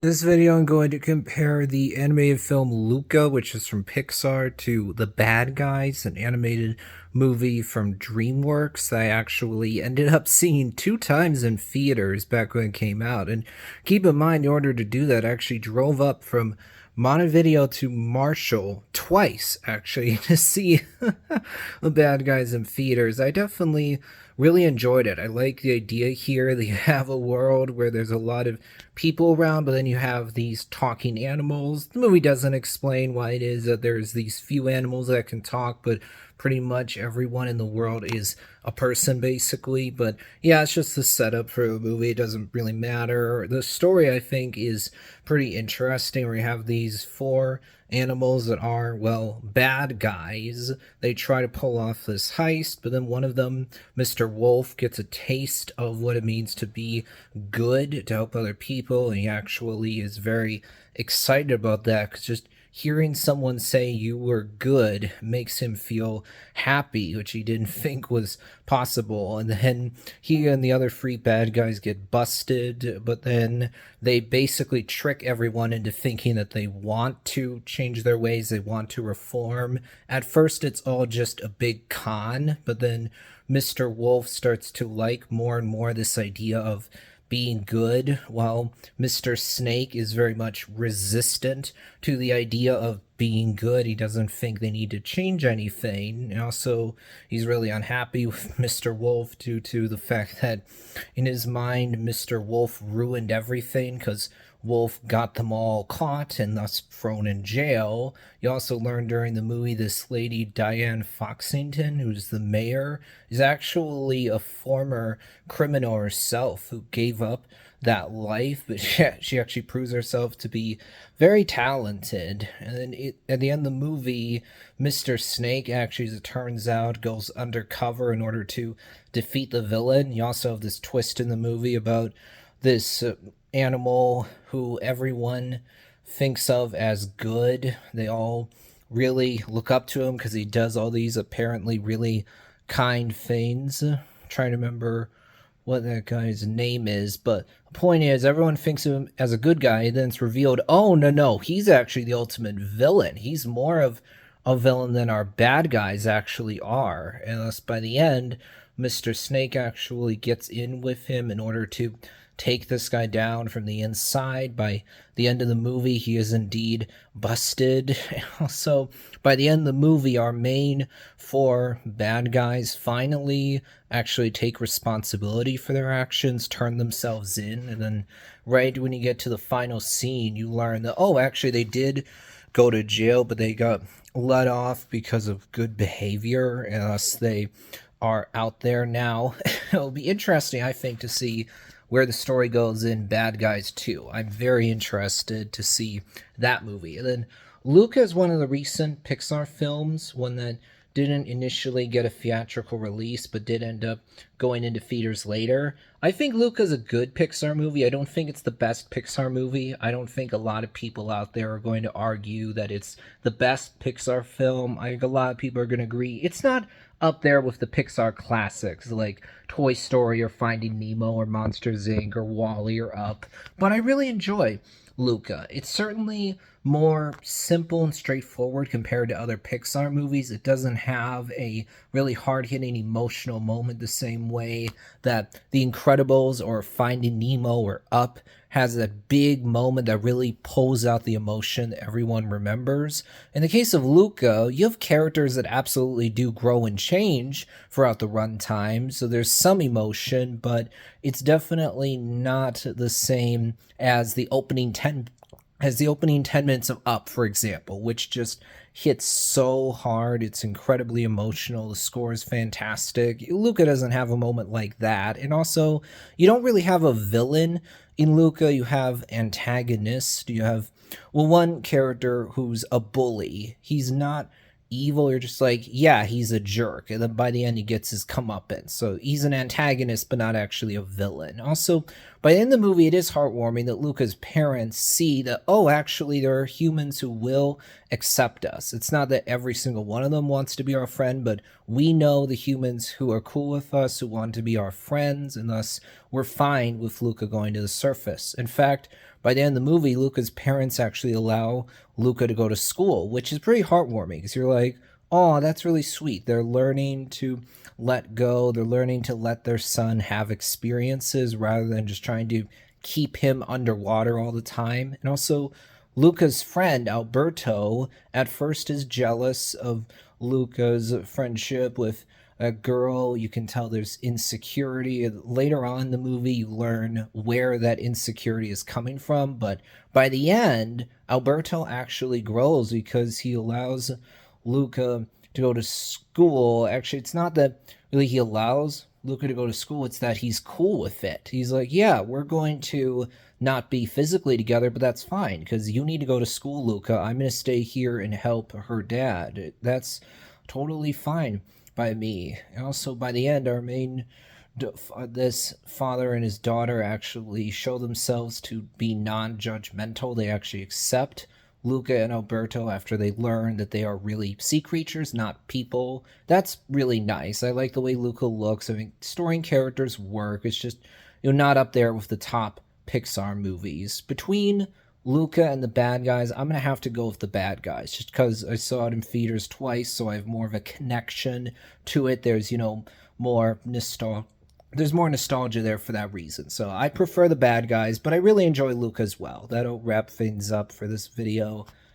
This video, I'm going to compare the animated film Luca, which is from Pixar, to The Bad Guys, an animated movie from DreamWorks that I actually ended up seeing 2 times in theaters back when it came out. And keep in mind, in order to do that, I actually drove up from Montevideo to Marshall twice, actually, to see The Bad Guys in theaters. I definitely really enjoyed it. I like the idea here that you have a world where there's a lot of people around, but then you have these talking animals. The movie doesn't explain why it is that there's these few animals that can talk, but pretty much everyone in the world is a person basically. But yeah, it's just the setup for the movie. It doesn't really matter. The story, I think, is pretty interesting, where you have these four animals that are, well, bad guys. They try to pull off this heist, but then one of them, Mr. Wolf, gets a taste of what it means to be good, to help other people, and he actually is very excited about that, because just hearing someone say you were good makes him feel happy, which he didn't think was possible. And then he and the other three bad guys get busted, but then they basically trick everyone into thinking that they want to change their ways, they want to reform. At first, it's all just a big con, but then Mr. Wolf starts to like more and more this idea of being good, while Mr. Snake is very much resistant to the idea of being good. He doesn't think they need to change anything. And also, he's really unhappy with Mr. Wolf due to the fact that in his mind, Mr. Wolf ruined everything because Wolf got them all caught and thus thrown in jail. You also learn during the movie this lady, Diane Foxington, who's the mayor, is actually a former criminal herself who gave up that life, but she actually proves herself to be very talented. And then at the end of the movie, Mr. Snake actually, as it turns out, goes undercover in order to defeat the villain. You also have this twist in the movie about this animal who everyone thinks of as good. They all really look up to him because he does all these apparently really kind things. I'm trying to remember what that guy's name is, but the point is, everyone thinks of him as a good guy, and then it's revealed, oh, no, he's actually the ultimate villain. He's more of a villain than our bad guys actually are. And thus, by the end, Mr. Snake actually gets in with him in order to take this guy down from the inside. By the end of the movie, he is indeed busted. Also, by the end of the movie, our main four bad guys finally actually take responsibility for their actions, turn themselves in, and then right when you get to the final scene, you learn that, oh, actually, they did go to jail, but they got let off because of good behavior, and thus they are out there now. It'll be interesting, I think, to see where the story goes in Bad Guys 2. I'm very interested to see that movie. And then Luca is one of the recent Pixar films, one that didn't initially get a theatrical release but did end up going into theaters later. I think Luca's a good Pixar movie. I don't think it's the best Pixar movie. I don't think a lot of people out there are going to argue that it's the best Pixar film. I think a lot of people are going to agree it's not up there with the Pixar classics like Toy Story or Finding Nemo or Monsters Inc. or Wall-E or Up, but I really enjoy Luca. It's certainly more simple and straightforward compared to other Pixar movies. It doesn't have a really hard-hitting emotional moment the same way that The Incredibles or Finding Nemo or Up has that big moment that really pulls out the emotion that everyone remembers. In the case of Luca, you have characters that absolutely do grow and change throughout the runtime, so there's some emotion, but it's definitely not the same as the opening 10 minutes of Up, for example, which just hits so hard. It's incredibly emotional. The score is fantastic. Luca doesn't have a moment like that. And also, you don't really have a villain in Luca. You have antagonists. You have, well, one character who's a bully. He's not evil. You're just like, yeah, he's a jerk. And then by the end, he gets his comeuppance. So he's an antagonist, but not actually a villain. Also, by the end of the movie, it is heartwarming that Luca's parents see that, oh, actually, there are humans who will accept us. It's not that every single one of them wants to be our friend, but we know the humans who are cool with us, who want to be our friends, and thus we're fine with Luca going to the surface. In fact, by the end of the movie, Luca's parents actually allow Luca to go to school, which is pretty heartwarming because you're like, oh, that's really sweet. They're learning to let go. They're learning to let their son have experiences rather than just trying to keep him underwater all the time. And also, Luca's friend, Alberto, at first is jealous of Luca's friendship with a girl. You can tell there's insecurity. Later on in the movie, you learn where that insecurity is coming from. But by the end, Alberto actually grows because he allows Luca to go to school. Actually, it's not that really he allows Luca to go to school, it's that he's cool with it. He's like, yeah, we're going to not be physically together, but that's fine because you need to go to school, Luca. I'm going to stay here and help her dad. That's totally fine by me. And also, by the end, our main this father and his daughter actually show themselves to be non-judgmental. They actually accept Luca and Alberto after they learn that they are really sea creatures, not people. That's really nice. I like the way Luca looks. I mean, story and characters work. It's just, not up there with the top Pixar movies. Between Luca and the bad guys, I'm gonna have to go with the bad guys, just because I saw it in theaters twice, so I have more of a connection to it. There's more nostalgia. There's more nostalgia there for that reason. So I prefer the bad guys, but I really enjoy Luca as well. That'll wrap things up for this video.